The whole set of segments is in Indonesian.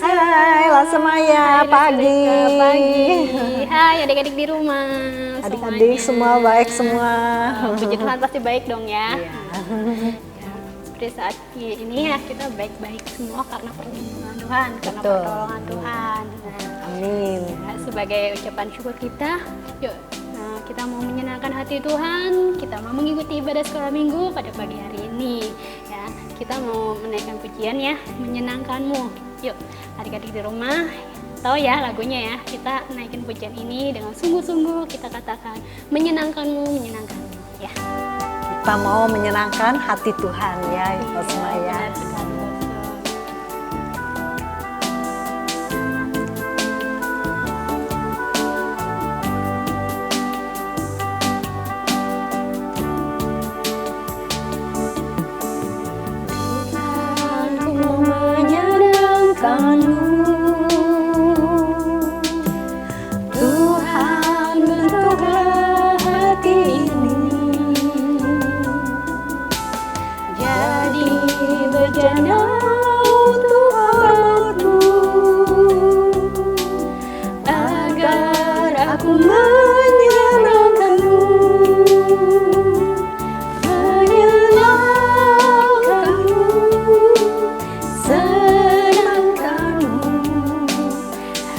Hai Lasemaya, pagi. Hai adik-adik di rumah. Adik-adik semua baik semua. Puji Tuhan pasti baik dong ya. Iya. Seperti saat ini ya kita baik-baik semua karena perlindungan Tuhan, karena Betul. pertolongan Tuhan. Amin. Sebagai ucapan syukur kita, yuk kita mau menyenangkan hati Tuhan, kita mau mengikuti ibadah sekolah minggu pada pagi hari ini. Ya, kita mau menaikkan pujian ya, menyenangkanmu. Yuk, adik-adik di rumah, tahu ya lagunya ya. Kita naikin pujian ini dengan sungguh-sungguh kita katakan menyenangkanmu, menyenangkanmu. Ya. Kita mau menyenangkan hati Tuhan ya, Lasemaya. Benar sekali, betul. Aku mau menyenangkanmu, Tuhan bentuklah hati ini jadi bejana untuk hormat-Mu, agar aku menyenangkanmu, menyenangkanmu, senangkanmu,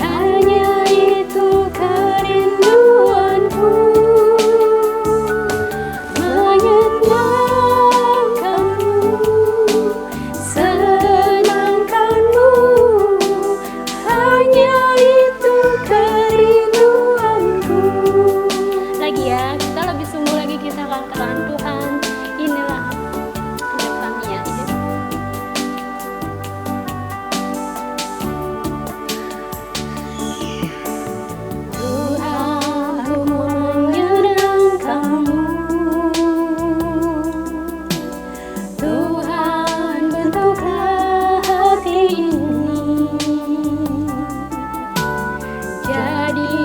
hanya itu kerinduanku, menyenangkanmu, senangkanmu, hanya itu kerinduanku. Lagi ya, kita lebih sungguh lagi kita akan katakan Tuhan, inilah hidup kami ya. Tuhan, aku mau menyenangkanmu, Tuhan bentuklah hati ini jadi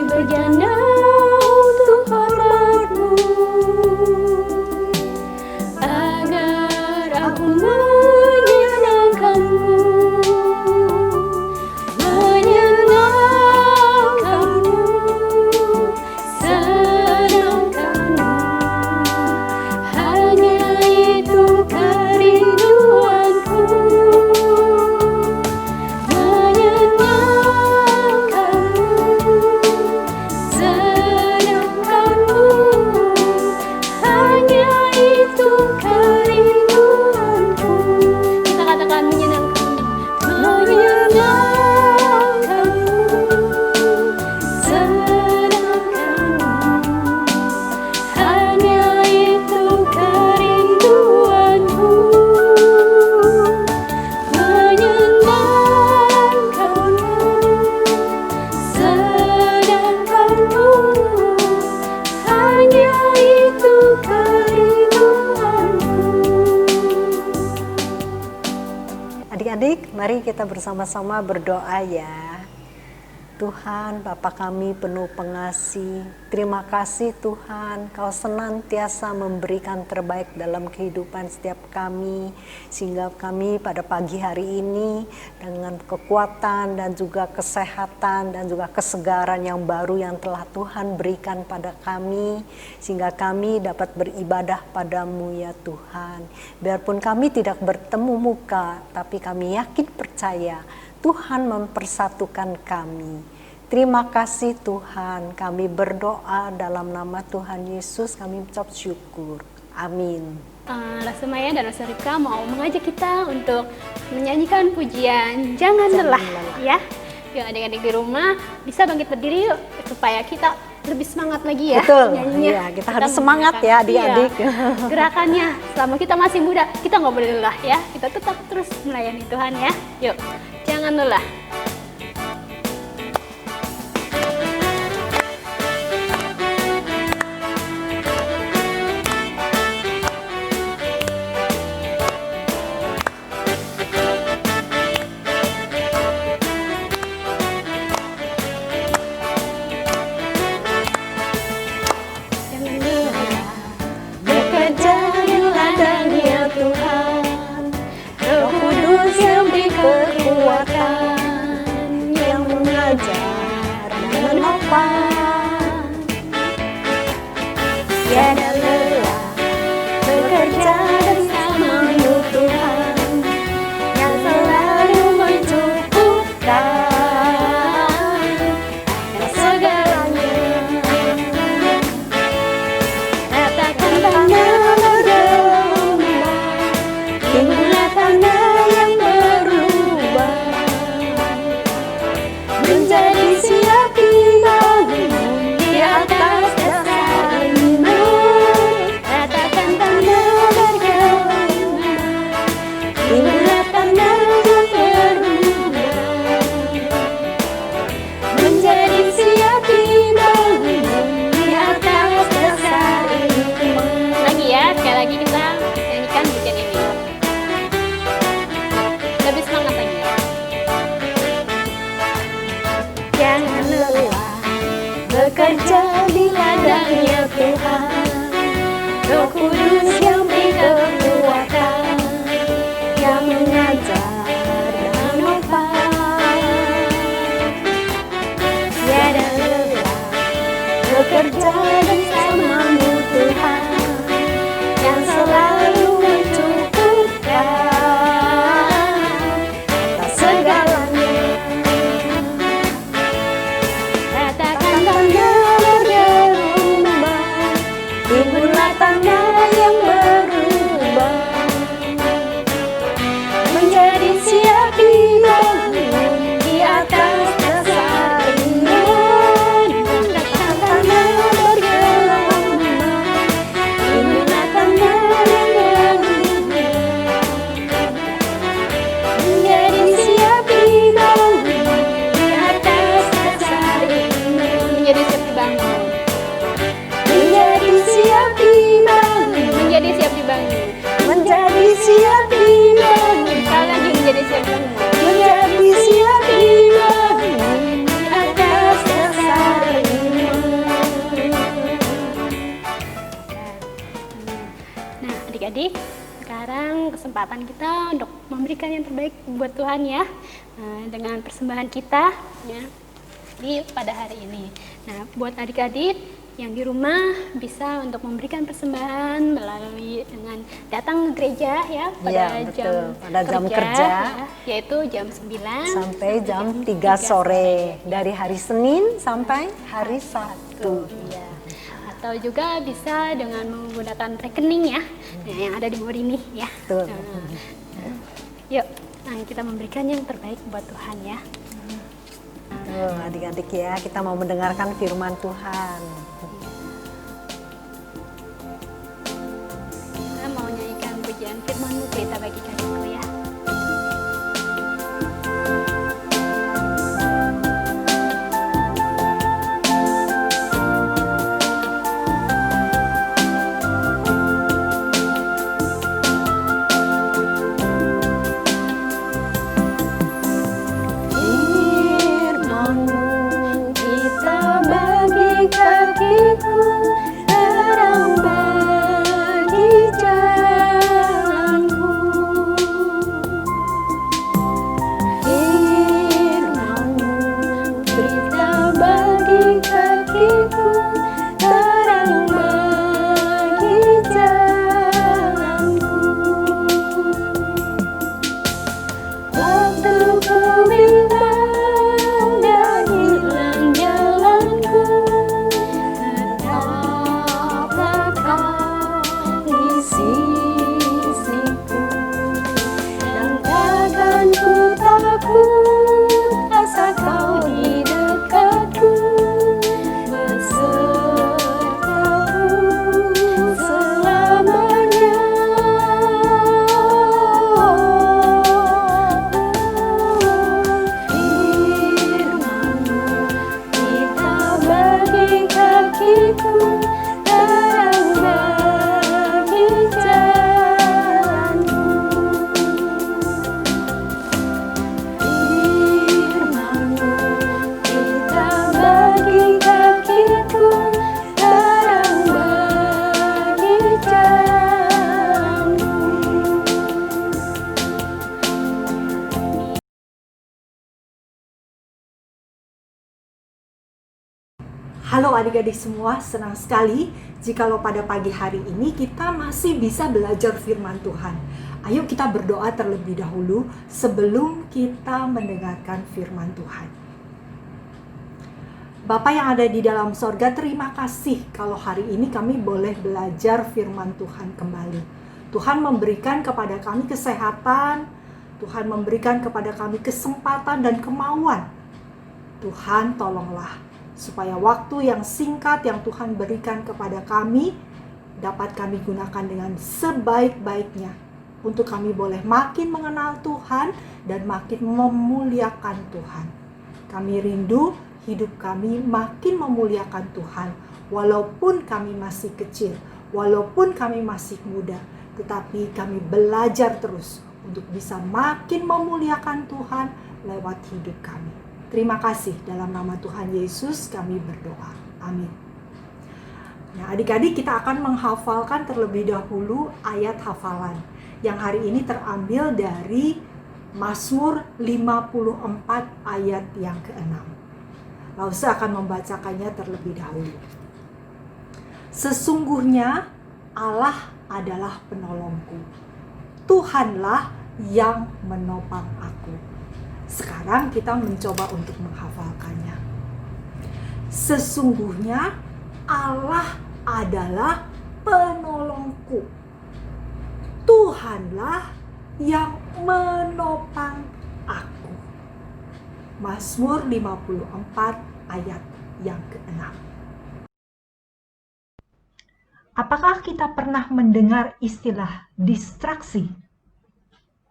bejana untuk hormat-Mu, agar aku menyenangkanmu, menyenangkanmu, senangkanmu, hanya itu kerinduanku, menyenangkanmu, senangkanmu, hanya itu kerinduanku. Kita katakan menyenangkan. Menyenangkanmu, senangkanmu, hanya itu kerinduanku, menyenangkanmu, senangkanmu, hanya itu kerinduanku. Adik-adik, mari kita bersama-sama berdoa ya. Tuhan, Bapa kami penuh pengasih, terima kasih Tuhan, Kau senantiasa memberikan terbaik dalam kehidupan setiap kami, sehingga kami pada pagi hari ini dengan kekuatan dan juga kesehatan dan juga kesegaran yang baru yang telah Tuhan berikan pada kami, sehingga kami dapat beribadah padamu ya Tuhan. Biarpun kami tidak bertemu muka, tapi kami yakin percaya Tuhan mempersatukan kami. Terima kasih Tuhan, kami berdoa dalam nama Tuhan Yesus, kami ucap syukur. Amin. Lasemaya dan Laser Rika mau mengajak kita untuk menyanyikan pujian Jangan Lelah ya. Yuk adik-adik di rumah bisa bangkit berdiri yuk supaya kita lebih semangat lagi ya. Betul, nyanyinya. iya, kita harus semangat ya adik-adik. Iya, gerakannya selama kita masih muda kita nggak boleh lelah ya. Kita tetap terus melayani Tuhan ya. Yuk, jangan lelah. Jangan lelah bekerja di ladang-Nya Tuhan, Roh Kudus yang beri kekuatan. tiada lelah bekerja bersamamu Tuhan, yang selalu mencukupkan segalanya. Katakan tanah bergelombang, timbulah tanah yang berubah, menjadi siap dibangun di atas dasar iman. Katakan tanah bergelombang, timbulah tanah yang berubah, menjadi siap dibangun di atas dasar iman. Lagi ya, sekali lagi kita nyanyikan pujian ini. Lebih semangat lagi ya. Jangan lelah bekerja di ladangnya Tuhan, Roh Kudus yang beri kekuatan, yang mengajar dan menopang. Tiada lelah bekerja bersamamu Tuhan, yang selalu mencukupkan atas segalanya. Katakan tanah bergelombang, timbulah tanah yang berubah, menjadi siap dibangun di atas dasar iman. Katakan tanah bergelombang, timbulah tanah yang berubah, menjadi siap dibangun di atas dasar iman. Menjadi siap dibangun. Menjadi siap dibangun, Menjadi siap dibangun. menjadi siap dibangun, Sekali lagi menjadi siap dibangun. menjadi siap dibangun di atas dasar iman. Nah, adik-adik, sekarang kesempatan kita untuk memberikan yang terbaik buat Tuhan ya, dengan persembahan kita ya pada hari ini. Nah, buat adik-adik yang di rumah bisa untuk memberikan persembahan melalui dengan datang ke gereja ya pada Iya, betul. Pada jam kerja. ya, yaitu jam 9 Sampai jam 3 sore, dari hari Senin sampai hari Sabtu. ya. Atau juga bisa dengan menggunakan rekening ya, yang ada di bawah ini ya. Betul. Yuk, kita memberikan yang terbaik buat Tuhan ya. Tuh, adik-adik ya, kita mau mendengarkan firman Tuhan. Kita mau nyanyikan pujian firman-Mu kita bagi kasihku ya. Firman-Mu kita bagi kaki Halo adik-adik semua, senang sekali jikalau pada pagi hari ini kita masih bisa belajar firman Tuhan. Ayo kita berdoa terlebih dahulu sebelum kita mendengarkan firman Tuhan. Bapa yang ada di dalam sorga, terima kasih kalau hari ini kami boleh belajar firman Tuhan kembali. Tuhan memberikan kepada kami kesehatan, Tuhan memberikan kepada kami kesempatan dan kemauan. Tuhan tolonglah supaya waktu yang singkat yang Tuhan berikan kepada kami dapat kami gunakan dengan sebaik-baiknya untuk kami boleh makin mengenal Tuhan dan makin memuliakan Tuhan. Kami rindu hidup kami makin memuliakan Tuhan walaupun kami masih kecil, walaupun kami masih muda, tetapi kami belajar terus untuk bisa makin memuliakan Tuhan lewat hidup kami. Terima kasih, dalam nama Tuhan Yesus kami berdoa. Amin. Nah, adik-adik, kita akan menghafalkan terlebih dahulu ayat hafalan yang hari ini terambil dari Mazmur 54 ayat yang ke-6. Lalu saya akan membacakannya terlebih dahulu. Sesungguhnya Allah adalah penolongku. Tuhanlah yang menopang aku. Sekarang kita mencoba untuk menghafalkannya. Sesungguhnya Allah adalah penolongku. Tuhanlah yang menopang aku. Mazmur 54 ayat yang ke-6. Apakah kita pernah mendengar istilah distraksi?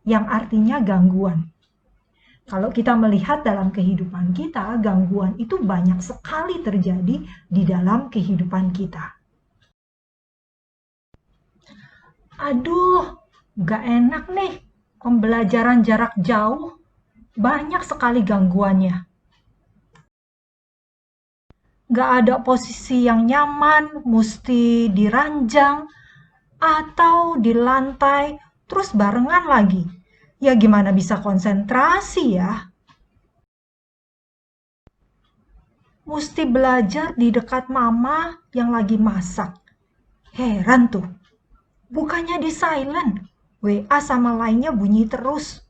Yang artinya gangguan. Kalau kita melihat dalam kehidupan kita, gangguan itu banyak sekali terjadi di dalam kehidupan kita. Aduh, gak enak nih, pembelajaran jarak jauh, banyak sekali gangguannya. Gak ada posisi yang nyaman, mesti diranjang, atau di lantai, terus barengan lagi. Ya gimana bisa konsentrasi ya? Mesti belajar di dekat mama yang lagi masak. Heran tuh, bukannya di silent, WA sama lainnya bunyi terus.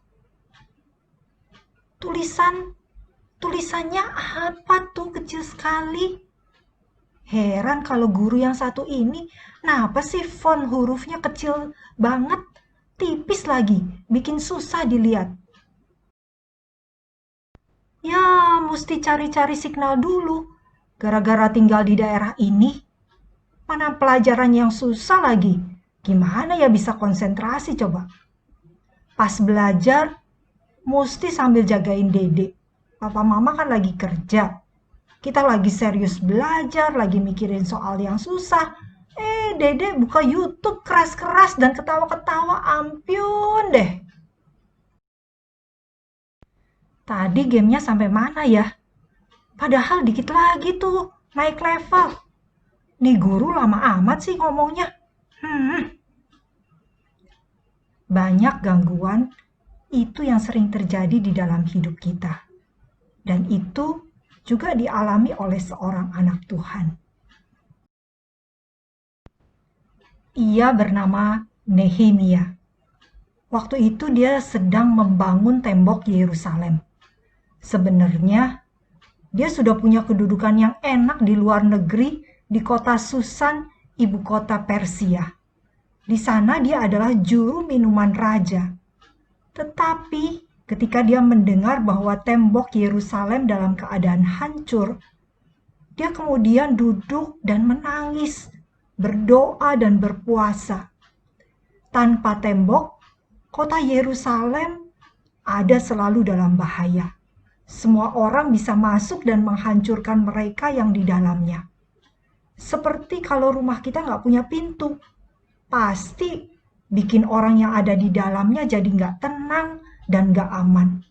Tulisannya apa tuh, kecil sekali. Heran kalau guru yang satu ini, kenapa sih font hurufnya kecil banget? Tipis lagi, bikin susah dilihat. Ya, mesti cari-cari signal dulu. Gara-gara tinggal di daerah ini, mana pelajaran yang susah lagi. Gimana ya bisa konsentrasi coba? Pas belajar, mesti sambil jagain Dede. Papa Mama kan lagi kerja. Kita lagi serius belajar, lagi mikirin soal yang susah. Dede buka YouTube keras-keras dan ketawa-ketawa, ampun deh. Tadi gamenya sampai mana ya? Padahal dikit lagi tuh, naik level. Nih guru lama amat sih ngomongnya. Banyak gangguan itu yang sering terjadi di dalam hidup kita. Dan itu juga dialami oleh seorang anak Tuhan. Ia bernama Nehemia. Waktu itu dia sedang membangun tembok Yerusalem. Sebenarnya dia sudah punya kedudukan yang enak di luar negeri, di kota Susan, ibu kota Persia. Di sana dia adalah juru minuman raja. Tetapi ketika dia mendengar bahwa tembok Yerusalem dalam keadaan hancur, dia kemudian duduk dan menangis, berdoa dan berpuasa. Tanpa tembok, kota Yerusalem ada selalu dalam bahaya. Semua orang bisa masuk dan menghancurkan mereka yang di dalamnya. Seperti kalau rumah kita nggak punya pintu, pasti bikin orang yang ada di dalamnya jadi nggak tenang dan nggak aman.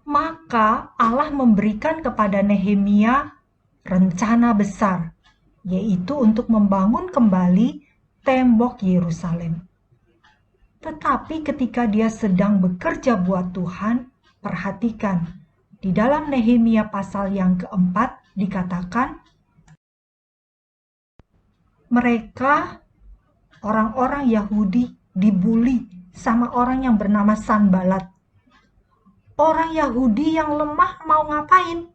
Maka Allah memberikan kepada Nehemia rencana besar, yaitu untuk membangun kembali tembok Yerusalem. Tetapi ketika dia sedang bekerja buat Tuhan, perhatikan, Di dalam Nehemia pasal yang keempat dikatakan, mereka, orang-orang Yahudi, dibully sama orang yang bernama Sanbalat. Orang Yahudi yang lemah mau ngapain?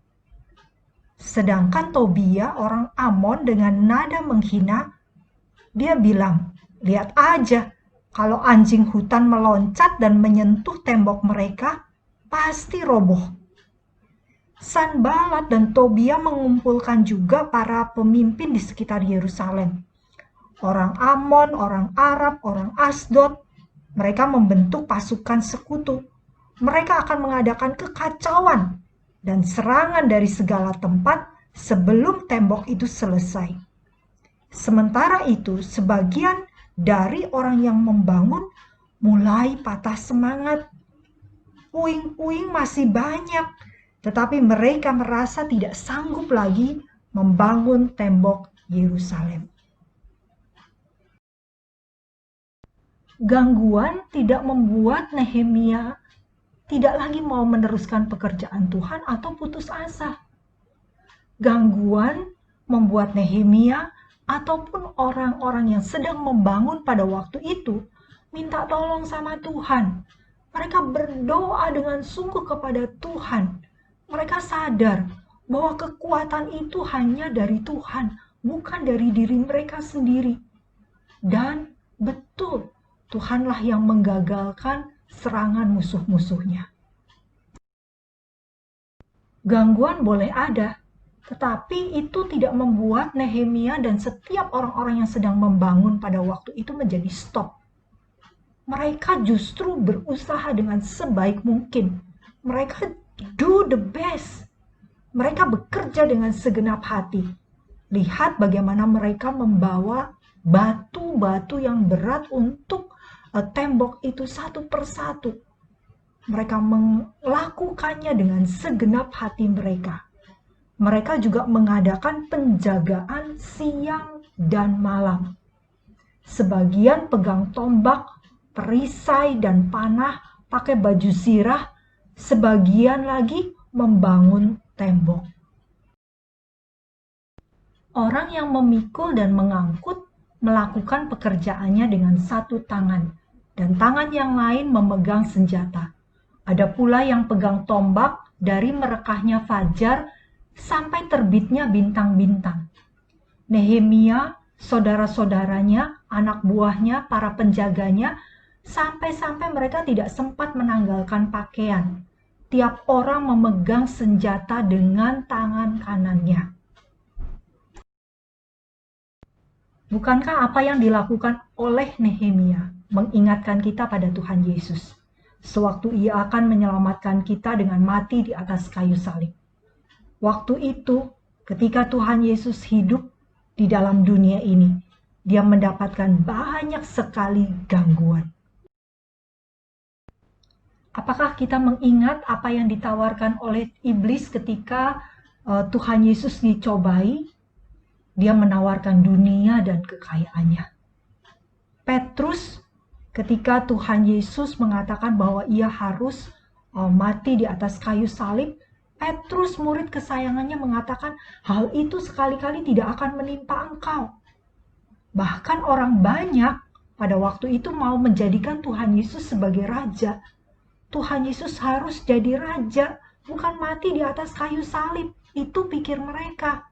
Sedangkan Tobia, orang Amon, dengan nada menghina, dia bilang, lihat aja, kalau anjing hutan meloncat dan menyentuh tembok mereka, pasti roboh. Sanbalat dan Tobia mengumpulkan juga para pemimpin di sekitar Yerusalem. Orang Amon, orang Arab, orang Asdod, mereka membentuk pasukan sekutu. Mereka akan mengadakan kekacauan dan serangan dari segala tempat sebelum tembok itu selesai. Sementara itu, sebagian dari orang yang membangun mulai patah semangat. Puing-puing masih banyak, tetapi mereka merasa tidak sanggup lagi membangun tembok Yerusalem. Gangguan tidak membuat Nehemia tidak lagi mau meneruskan pekerjaan Tuhan atau putus asa. Gangguan membuat Nehemia ataupun orang-orang yang sedang membangun pada waktu itu minta tolong sama Tuhan. Mereka berdoa dengan sungguh kepada Tuhan. Mereka sadar bahwa kekuatan itu hanya dari Tuhan, bukan dari diri mereka sendiri. Dan betul, Tuhanlah yang menggagalkan serangan musuh-musuhnya. Gangguan boleh ada, tetapi itu tidak membuat Nehemia dan setiap orang-orang yang sedang membangun pada waktu itu menjadi stop. Mereka justru berusaha dengan sebaik mungkin. Mereka do the best. Mereka bekerja dengan segenap hati. Lihat bagaimana mereka membawa batu-batu yang berat untuk tembok itu satu persatu. Mereka melakukannya dengan segenap hati mereka. Mereka juga mengadakan penjagaan siang dan malam. Sebagian pegang tombak, perisai, dan panah, pakai baju zirah. Sebagian lagi membangun tembok. Orang yang memikul dan mengangkut melakukan pekerjaannya dengan satu tangan, dan tangan yang lain memegang senjata. Ada pula yang pegang tombak dari merekahnya fajar sampai terbitnya bintang-bintang. Nehemia, saudara-saudaranya, anak buahnya, para penjaganya, sampai-sampai mereka tidak sempat menanggalkan pakaian. Tiap orang memegang senjata dengan tangan kanannya. Bukankah apa yang dilakukan oleh Nehemia mengingatkan kita pada Tuhan Yesus sewaktu ia akan menyelamatkan kita dengan mati di atas kayu salib? Waktu itu, ketika Tuhan Yesus hidup di dalam dunia ini, dia mendapatkan banyak sekali gangguan. Apakah kita mengingat apa yang ditawarkan oleh iblis ketika Tuhan Yesus dicobai? Dia menawarkan dunia dan kekayaannya. Petrus, ketika Tuhan Yesus mengatakan bahwa ia harus mati di atas kayu salib, Petrus, murid kesayangannya, mengatakan, hal itu sekali-kali tidak akan menimpa engkau. Bahkan orang banyak pada waktu itu mau menjadikan Tuhan Yesus sebagai raja. Tuhan Yesus harus jadi raja, bukan mati di atas kayu salib. Itu pikir mereka.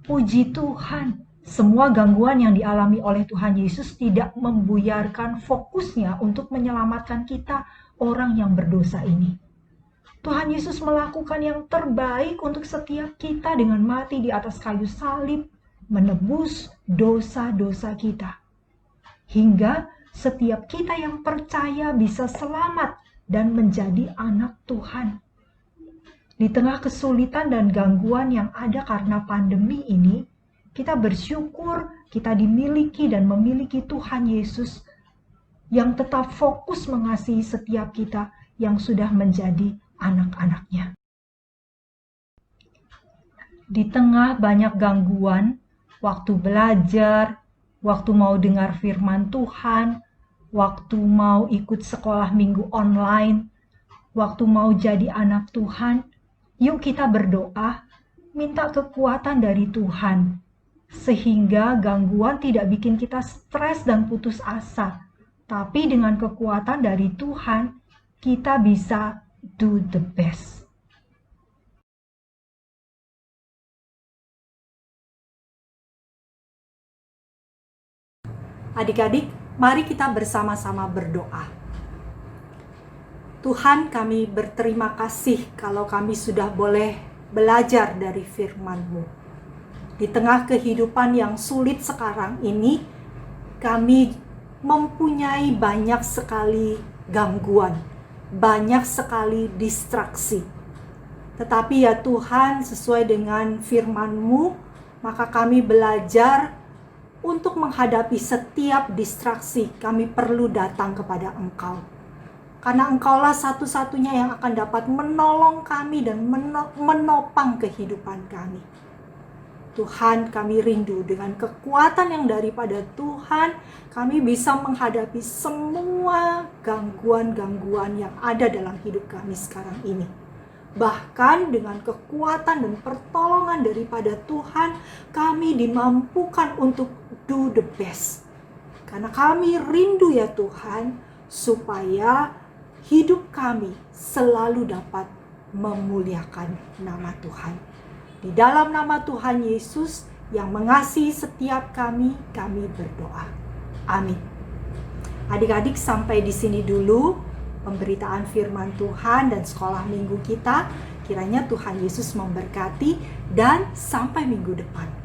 Puji Tuhan, semua gangguan yang dialami oleh Tuhan Yesus tidak membuyarkan fokusnya untuk menyelamatkan kita, orang yang berdosa ini. Tuhan Yesus melakukan yang terbaik untuk setiap kita dengan mati di atas kayu salib, menebus dosa-dosa kita. Hingga setiap kita yang percaya bisa selamat dan menjadi anak Tuhan. Di tengah kesulitan dan gangguan yang ada karena pandemi ini, kita bersyukur kita dimiliki dan memiliki Tuhan Yesus yang tetap fokus mengasihi setiap kita yang sudah menjadi anak-anaknya. Di tengah banyak gangguan, waktu belajar, waktu mau dengar firman Tuhan, waktu mau ikut sekolah minggu online, waktu mau jadi anak Tuhan, yuk kita berdoa, minta kekuatan dari Tuhan, sehingga gangguan tidak bikin kita stres dan putus asa. Tapi dengan kekuatan dari Tuhan, kita bisa do the best. Adik-adik, mari kita bersama-sama berdoa. Tuhan, kami berterima kasih kalau kami sudah boleh belajar dari firman-Mu. Di tengah kehidupan yang sulit sekarang ini, kami mempunyai banyak sekali gangguan, banyak sekali distraksi. Tetapi ya Tuhan, sesuai dengan firman-Mu, maka kami belajar untuk menghadapi setiap distraksi, kami perlu datang kepada Engkau. Karena Engkaulah satu-satunya yang akan dapat menolong kami dan menopang kehidupan kami. Tuhan, kami rindu dengan kekuatan yang daripada Tuhan, kami bisa menghadapi semua gangguan-gangguan yang ada dalam hidup kami sekarang ini. Bahkan dengan kekuatan dan pertolongan daripada Tuhan, kami dimampukan untuk do the best. Karena kami rindu ya Tuhan, supaya hidup kami selalu dapat memuliakan nama Tuhan. Di dalam nama Tuhan Yesus yang mengasihi setiap kami berdoa. Amin. Adik-adik, sampai di sini dulu pemberitaan firman Tuhan dan sekolah minggu kita. Kiranya Tuhan Yesus memberkati dan sampai minggu depan.